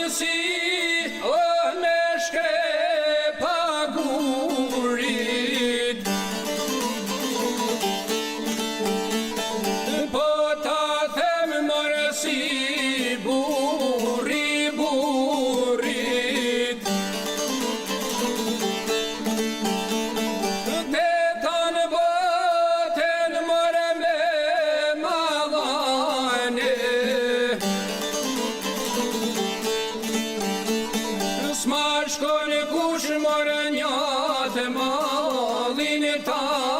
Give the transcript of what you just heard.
mërësi o me shkrepa gurit. Po ta them mërësi burri burrit. Te tanë boten mërë me madhane, s'ma shkon kush mërë njatë malin ta.